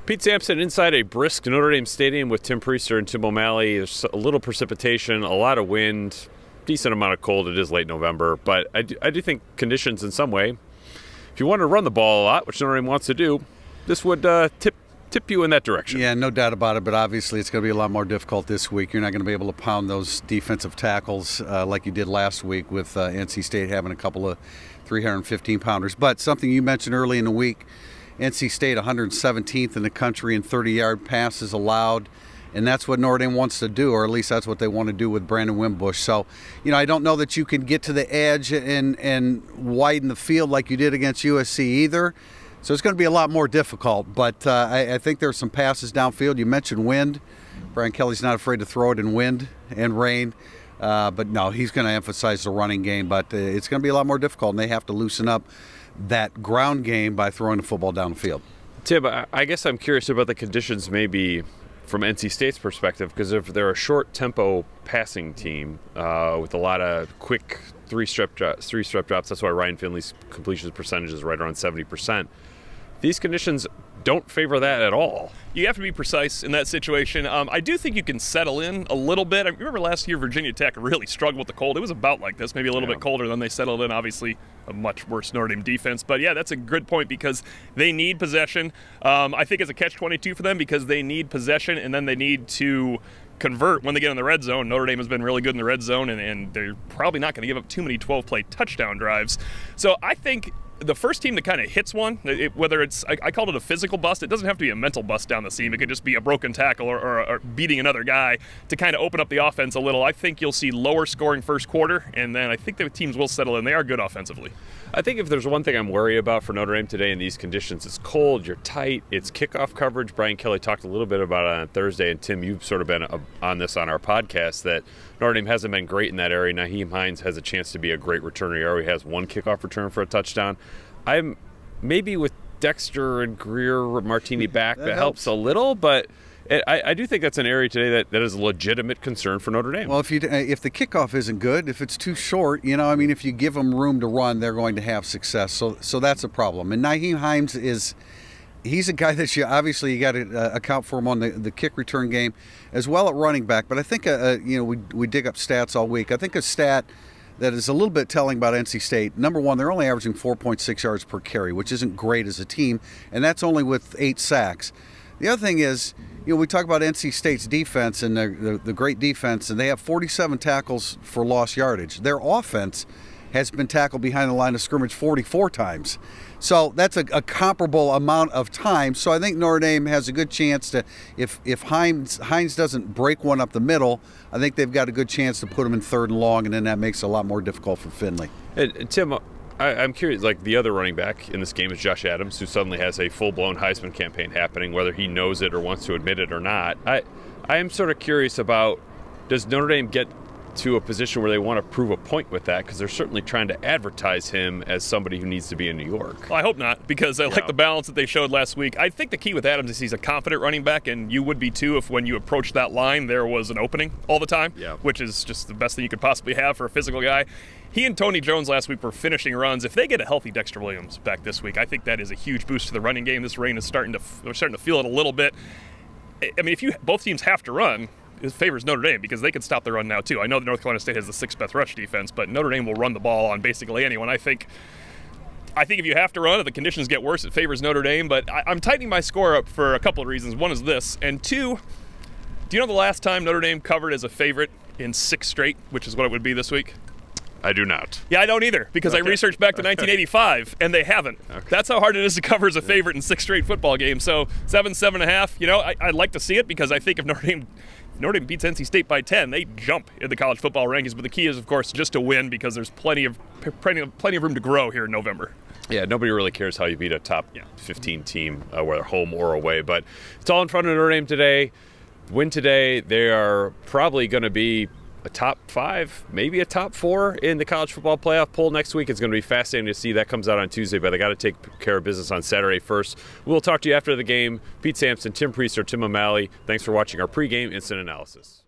Pete Sampson inside a brisk Notre Dame Stadium with Tim Priester and Tim O'Malley. There's a little precipitation, a lot of wind, decent amount of cold. It is late November, but I do think conditions in some way, if you want to run the ball a lot, which Notre Dame wants to do, this would tip you in that direction. Yeah, no doubt about it, but obviously it's going to be a lot more difficult this week. You're not going to be able to pound those defensive tackles like you did last week with NC State having a couple of 315-pounders. But something you mentioned early in the week, NC State 117th in the country in 30-yard passes allowed, and that's what Notre Dame wants to do, or at least that's what they want to do with Brandon Wimbush. So, I don't know that you can get to the edge and widen the field like you did against USC either. So it's going to be a lot more difficult, but I think there's some passes downfield. You mentioned wind. Brian Kelly's not afraid to throw it in wind and rain. But no, he's going to emphasize the running game, but it's going to be a lot more difficult, and they have to loosen up that ground game by throwing the football down the field. Tim, I guess I'm curious about the conditions maybe from NC State's perspective, because if they're a short-tempo passing team with a lot of quick three-step drops, that's why Ryan Finley's completion percentage is right around 70%. These conditions don't favor that at all. You have to be precise in that situation. I do think you can settle in a little bit. I remember last year Virginia Tech really struggled with the cold. It was about like this, maybe a little bit colder than they settled in. Obviously, a much worse Notre Dame defense. But yeah, that's a good point because they need possession. I think it's a catch-22 for them because they need possession and then they need to convert when they get in the red zone. Notre Dame has been really good in the red zone, and they're probably not going to give up too many 12-play touchdown drives. So I think the first team that kind of hits one, whether it's, I called it a physical bust, it doesn't have to be a mental bust down the seam. It could just be a broken tackle or beating another guy to kind of open up the offense a little. I think you'll see lower scoring first quarter, and then I think the teams will settle in. They are good offensively. I think if there's one thing I'm worried about for Notre Dame today in these conditions, it's cold, you're tight, it's kickoff coverage. Brian Kelly talked a little bit about it on Thursday, and Tim, you've sort of been on this on our podcast, that Notre Dame hasn't been great in that area. Nyheim Hines has a chance to be a great returner. He already has one kickoff return for a touchdown. I'm maybe with Dexter and Greer, Martini back, that helps a little, but I do think that's an area today that is a legitimate concern for Notre Dame. Well, if the kickoff isn't good, if it's too short, if you give them room to run, they're going to have success. So that's a problem. And Nyheim Hines he's a guy that you got to account for him on the kick return game as well at running back. But I think we dig up stats all week. I think a stat that is a little bit telling about NC State. Number one, they're only averaging 4.6 yards per carry, which isn't great as a team, and that's only with 8 sacks. The other thing is, we talk about NC State's defense and the great defense, and they have 47 tackles for lost yardage. Their offense has been tackled behind the line of scrimmage 44 times. So that's a comparable amount of time. So I think Notre Dame has a good chance to, if Hines doesn't break one up the middle, I think they've got a good chance to put him in 3rd and long, and then that makes it a lot more difficult for Finley. And Tim, I'm curious, like the other running back in this game is Josh Adams, who suddenly has a full-blown Heisman campaign happening, whether he knows it or wants to admit it or not. I am sort of curious about, does Notre Dame get to a position where they want to prove a point with that, because they're certainly trying to advertise him as somebody who needs to be in New York. Well, I hope not, because I like the balance that they showed last week. I think the key with Adams is he's a confident running back, and you would be too if when you approach that line there was an opening all the time, which is just the best thing you could possibly have for a physical guy. He and Tony Jones last week were finishing runs. If they get a healthy Dexter Williams back this week, I think that is a huge boost to the running game. This rain is starting to feel it a little bit. I mean, if both teams have to run, it favors Notre Dame because they can stop the run now too. I know that North Carolina State has the 6th best rush defense, but Notre Dame will run the ball on basically anyone. I think if you have to run, if the conditions get worse, it favors Notre Dame. But I'm tightening my score up for a couple of reasons. One is this, and two, do you know the last time Notre Dame covered as a favorite in 6 straight, which is what it would be this week? I do not. Yeah, I don't either, because I researched back to 1985, and they haven't. Okay. That's how hard it is to cover as a favorite in 6 straight football games. So 7.5, I'd like to see it, because I think if Notre Dame beats NC State by 10, they jump in the college football rankings. But the key is, of course, just to win, because there's plenty of room to grow here in November. Yeah, nobody really cares how you beat a top 15 team, whether home or away. But it's all in front of Notre Dame today. Win today, they are probably going to be a top 5, maybe a top 4 in the college football playoff poll next week. It's going to be fascinating to see. That comes out on Tuesday, but they got to take care of business on Saturday first. We'll talk to you after the game. Pete Sampson, Tim Priester, Tim O'Malley. Thanks for watching our pregame instant analysis.